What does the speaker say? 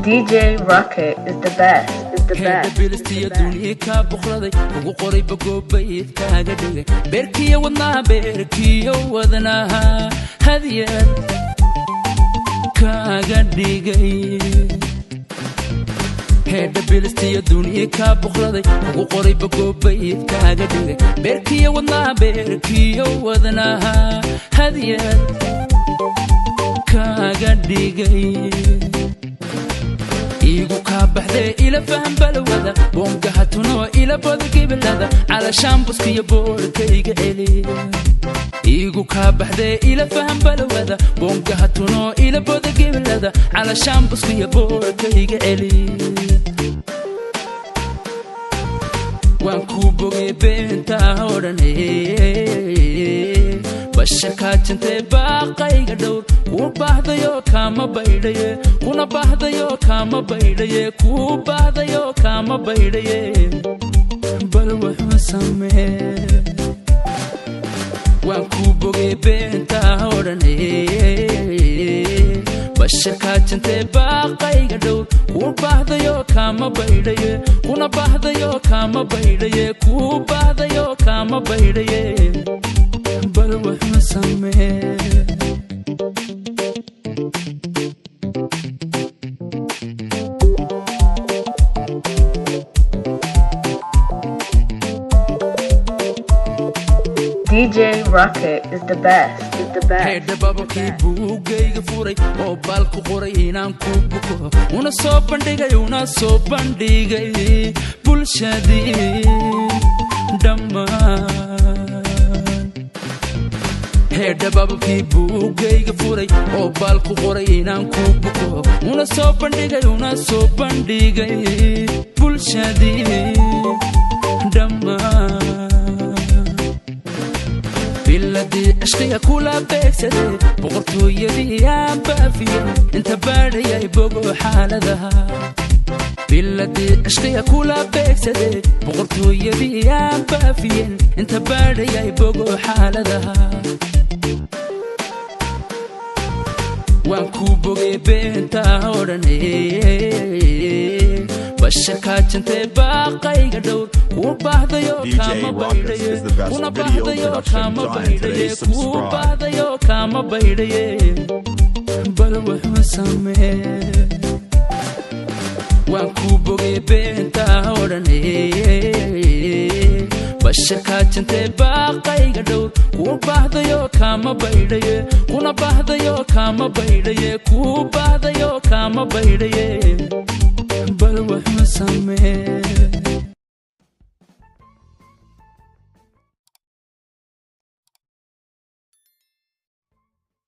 DJ Rocket is the best. bilistiya duuniya ka boqraday ugu qoray bagoobay kaaga dhigay beerkiya wadnaha beerkiya wadnaha hadiyad kaaga dhigay heeda bilistiya duuniya ka boqraday ugu qoray bagoobay kaaga dhigay beerkiya wadnaha beerkiya wadnaha hadiyad kaaga dhigay igu ka baxday ila faham balwada bongaha tuno ila bodki bilada ala shambuski ya boorkayga eli igu ka baxday ila faham balwada bongaha tuno ila bodki bilada ala shambuski ya boorkayga eli wan ku bogay beenta horane bashaka jinte baaqayga dhowr ku baahdayo kama baydaye kuna baahdayo kama baydaye ku baahdayo kama baydaye bal wuxuu samee waan ku bogay beenta horane bashaka jinte baaqayga dhowr ku baahdayo kama baydaye kuna baahdayo kama baydaye ku baahdayo kama baydaye bal wuxuu samee DJ Rocket is the best. Heeda babakii buugayga furay oo baalku qoray inaan ku buko una soo bandhigay bulshadii dhammaan heeda babakii buugayga furay oo baalku qoray inaan ku buko una soo bandhigay bulshadii dhammaan biladii cishqiga kula beegsade boqortooyadii aan baafiye inta baadhayay bogo xaaladaha biladii cishqiga kula beegsade boqortooyadii aan baafiyen inta baadhayay bogo xaaladaha waan ku bogay beenta horane bashaka jinte baaqayga dhowr ku baahdayo kama baydaye kuna baahdayo kama baydaye ku baahdayo kama baydaye bal wuxuu samee waan ku bogay beenta horane bashaka jinte baaqayga dhowr ku baahdayo kama baydaye kuna baahdayo kama baydaye ku baahdayo kama baydaye bal wuxuu samee